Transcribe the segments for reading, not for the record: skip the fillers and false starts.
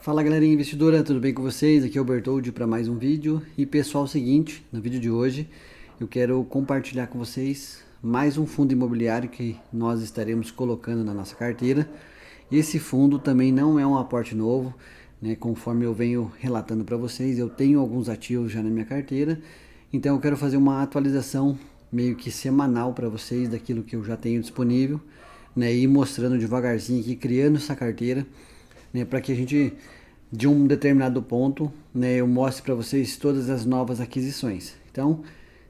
Fala galerinha investidora, tudo bem com vocês? Aqui é o Bertoldi para mais um vídeo. E pessoal, é o seguinte, no vídeo de hoje eu quero compartilhar com vocês mais um fundo imobiliário que nós estaremos colocando na nossa carteira. Esse fundo também não é um aporte novo, né? Conforme eu venho relatando para vocês, eu tenho alguns ativos já na minha carteira, então eu quero fazer uma atualização meio que semanal para vocês daquilo que eu já tenho disponível, né? E mostrando devagarzinho aqui, criando essa carteira, né, para que a gente, de um determinado ponto, né, eu mostre para vocês todas as novas aquisições. Então,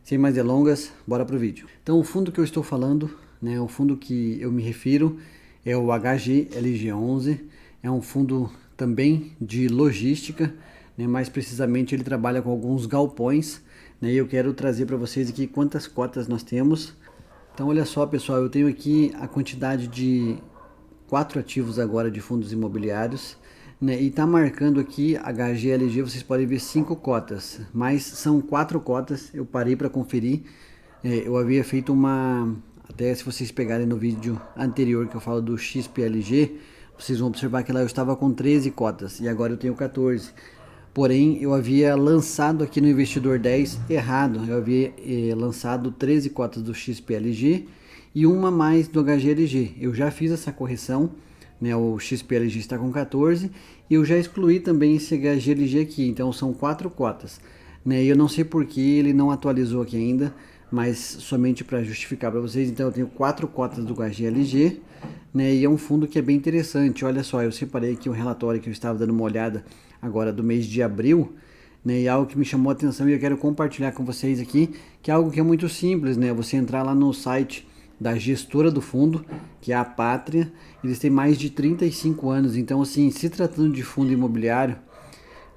sem mais delongas, bora pro vídeo. Então, o fundo que eu estou falando, né, o fundo que eu me refiro é o HGLG11, é um fundo também de logística, né, mais precisamente ele trabalha com alguns galpões, né, e eu quero trazer para vocês aqui quantas cotas nós temos. Então, olha só pessoal, eu tenho aqui a quantidade de 4 ativos agora de fundos imobiliários, né? E tá marcando aqui HGLG, vocês podem ver 5 cotas, mas são 4 cotas, eu parei para conferir, eu havia feito uma, até se vocês pegarem no vídeo anterior que eu falo do XPLG, vocês vão observar que lá eu estava com 13 cotas e agora eu tenho 14. Porém, eu havia lançado aqui no Investidor 10 errado, eu havia lançado 13 cotas do XPLG e uma mais do HGLG. Eu já fiz essa correção, né? O XPLG está com 14 e eu já excluí também esse HGLG aqui, então são 4 cotas, né? E eu não sei por que ele não atualizou aqui ainda, mas somente para justificar para vocês, então eu tenho 4 cotas do HGLG, né? E é um fundo que é bem interessante. Olha só, eu separei aqui um relatório que eu estava dando uma olhada agora do mês de abril, né, e algo que me chamou a atenção e eu quero compartilhar com vocês aqui, que é algo que é muito simples, né? Você entrar lá no site da gestora do fundo, que é a Pátria, eles têm mais de 35 anos, então assim, se tratando de fundo imobiliário,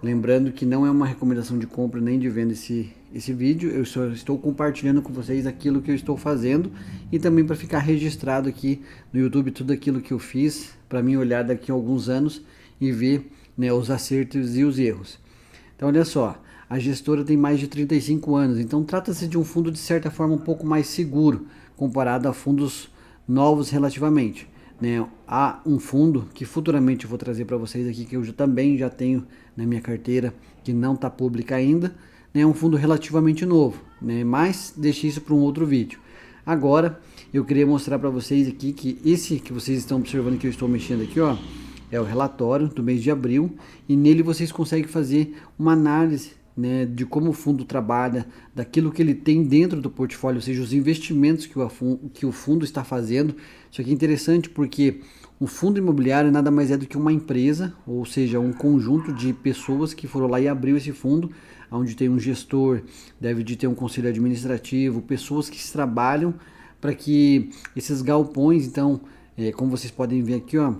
lembrando que não é uma recomendação de compra nem de venda esse vídeo, eu só estou compartilhando com vocês aquilo que eu estou fazendo e também para ficar registrado aqui no YouTube tudo aquilo que eu fiz, para mim olhar daqui a alguns anos e ver, né, os acertos e os erros. Então olha só, a gestora tem mais de 35 anos, então trata-se de um fundo de certa forma um pouco mais seguro, comparado a fundos novos relativamente, né? Há um fundo que futuramente eu vou trazer para vocês aqui, que eu também já tenho na minha carteira, que não está pública ainda, né? É um fundo relativamente novo, né? Mas deixe isso para um outro vídeo. Agora eu queria mostrar para vocês aqui que esse que vocês estão observando que eu estou mexendo aqui, ó, é o relatório do mês de abril e nele vocês conseguem fazer uma análise, né, de como o fundo trabalha, daquilo que ele tem dentro do portfólio, ou seja, os investimentos que o fundo está fazendo. Isso aqui é interessante porque o fundo imobiliário nada mais é do que uma empresa, ou seja, um conjunto de pessoas que foram lá e abriu esse fundo, onde tem um gestor, deve de ter um conselho administrativo, pessoas que trabalham para que esses galpões, então, como vocês podem ver aqui, ó,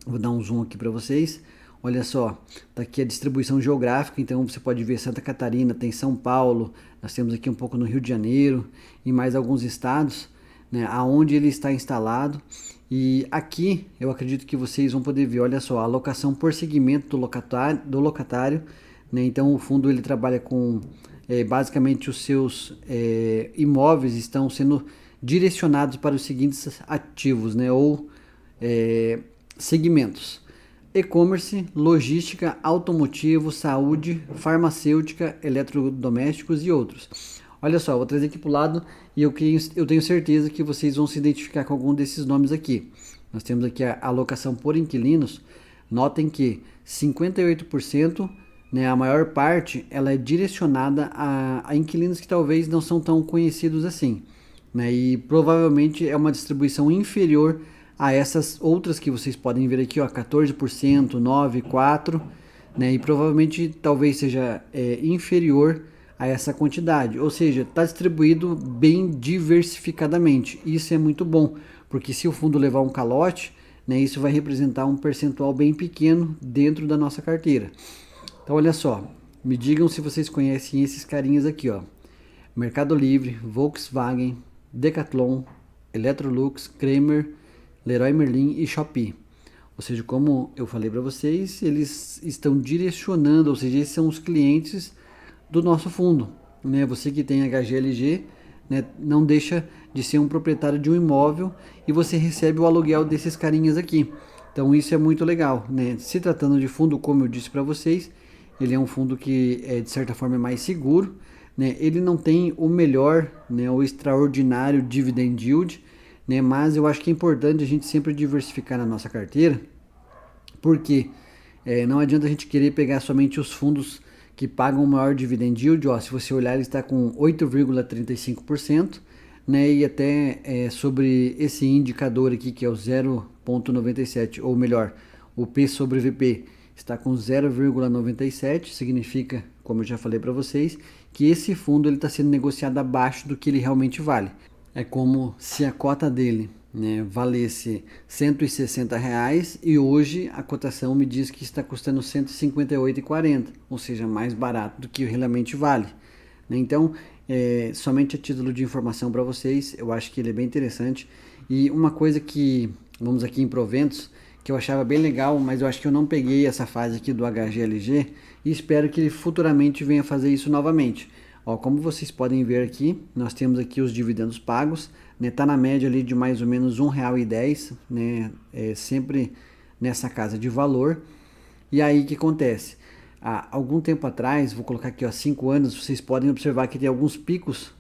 vou dar um zoom aqui para vocês. Olha só, tá aqui a distribuição geográfica, então você pode ver Santa Catarina, tem São Paulo, nós temos aqui um pouco no Rio de Janeiro e mais alguns estados, né, aonde ele está instalado. E aqui eu acredito que vocês vão poder ver, olha só, a alocação por segmento do locatário, né, então o fundo ele trabalha com, basicamente os seus imóveis estão sendo direcionados para os seguintes ativos, né, ou segmentos: e-commerce, logística, automotivo, saúde, farmacêutica, eletrodomésticos e outros. Olha só, vou trazer aqui para o lado e eu tenho certeza que vocês vão se identificar com algum desses nomes aqui. Nós temos aqui a alocação por inquilinos. Notem que 58%, né, a maior parte, ela é direcionada a inquilinos que talvez não são tão conhecidos assim, né, e provavelmente é uma distribuição inferior a essas outras que vocês podem ver aqui, ó, 14%, 9%, 4%, né, e provavelmente talvez seja inferior a essa quantidade, ou seja, está distribuído bem diversificadamente. Isso é muito bom, porque se o fundo levar um calote, né, isso vai representar um percentual bem pequeno dentro da nossa carteira. Então olha só, me digam se vocês conhecem esses carinhas aqui, ó: Mercado Livre, Volkswagen, Decathlon, Electrolux, Kramer, Leroy Merlin e Shopee. Ou seja, como eu falei para vocês, eles estão direcionando, ou seja, esses são os clientes do nosso fundo, né? Você que tem HGLG, né, não deixa de ser um proprietário de um imóvel e você recebe o aluguel desses carinhas aqui. Então isso é muito legal, né? Se tratando de fundo, como eu disse para vocês, ele é um fundo que de certa forma é mais seguro, né? Ele não tem o melhor, né, o extraordinário dividend yield, né? Mas eu acho que é importante a gente sempre diversificar na nossa carteira, porque não adianta a gente querer pegar somente os fundos que pagam o maior dividend yield. Ó, se você olhar, ele está com 8,35%, né? E até sobre esse indicador aqui, que é o 0,97, ou melhor, o P sobre VP, está com 0,97, significa, como eu já falei para vocês, que esse fundo está sendo negociado abaixo do que ele realmente vale. É como se a cota dele, né, valesse R$ 160 e hoje a cotação me diz que está custando R$ 158,40, ou seja, mais barato do que realmente vale. Então, somente a título de informação para vocês, eu acho que ele é bem interessante. E uma coisa que, vamos aqui em proventos, que eu achava bem legal, mas eu acho que eu não peguei essa fase aqui do HGLG e espero que ele futuramente venha fazer isso novamente. Ó, como vocês podem ver aqui, nós temos aqui os dividendos pagos, né? Tá na média ali de mais ou menos R$ 1,10, né? Sempre nessa casa de valor. E aí o que acontece? Há algum tempo atrás, vou colocar aqui, ó, 5 anos, vocês podem observar que tem alguns picos,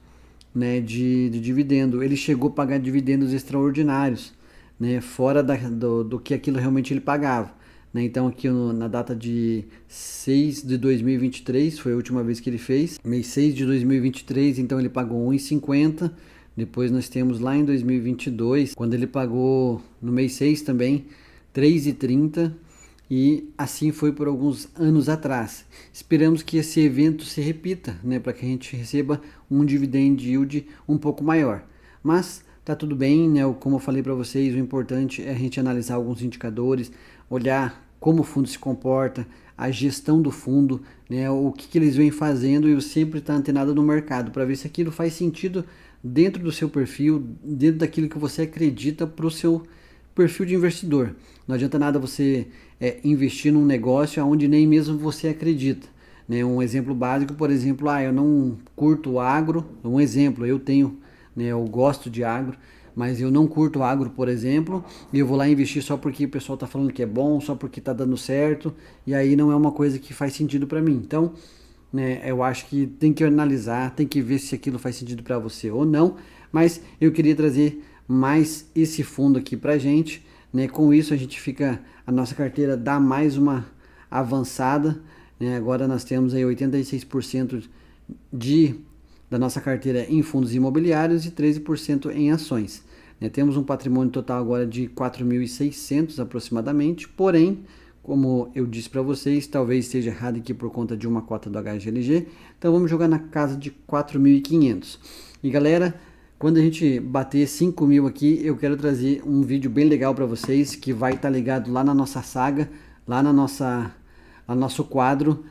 né, de dividendo. Ele chegou a pagar dividendos extraordinários, né, fora do que aquilo realmente ele pagava. Né? Então aqui na data de 6 de 2023, foi a última vez que ele fez, mês 6 de 2023, então ele pagou 1,50. Depois nós temos lá em 2022, quando ele pagou no mês 6 também, 3,30. E assim foi por alguns anos atrás. Esperamos que esse evento se repita, né, para que a gente receba um dividend yield um pouco maior. Mas tá tudo bem, né? Como eu falei para vocês, o importante é a gente analisar alguns indicadores, olhar como o fundo se comporta, a gestão do fundo, né, o que eles vêm fazendo, e eu sempre estar antenado no mercado para ver se aquilo faz sentido dentro do seu perfil, dentro daquilo que você acredita para o seu perfil de investidor. Não adianta nada você investir num negócio onde nem mesmo você acredita. Né? Um exemplo básico, por exemplo, eu não curto agro. Um exemplo, eu tenho, né, eu gosto de agro, mas eu não curto agro, por exemplo, e eu vou lá investir só porque o pessoal está falando que é bom, só porque está dando certo, e aí não é uma coisa que faz sentido para mim. Então, né, eu acho que tem que analisar, tem que ver se aquilo faz sentido para você ou não, mas eu queria trazer mais esse fundo aqui para gente, né? Com isso a nossa carteira dá mais uma avançada, né? Agora nós temos aí 86% da nossa carteira em fundos imobiliários e 13% em ações. Né? Temos um patrimônio total agora de 4.600 aproximadamente, porém, como eu disse para vocês, talvez esteja errado aqui por conta de uma cota do HGLG, então vamos jogar na casa de 4.500. E galera, quando a gente bater 5.000 aqui, eu quero trazer um vídeo bem legal para vocês, que vai estar ligado lá na nossa saga, lá no nosso quadro,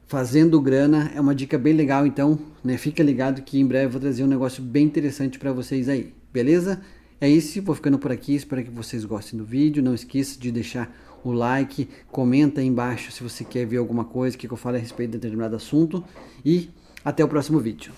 Fazendo Grana. É uma dica bem legal, então, né, fica ligado que em breve eu vou trazer um negócio bem interessante para vocês aí, beleza? É isso, vou ficando por aqui, espero que vocês gostem do vídeo, não esqueça de deixar o like, comenta aí embaixo se você quer ver alguma coisa que eu fale a respeito de determinado assunto, e até o próximo vídeo.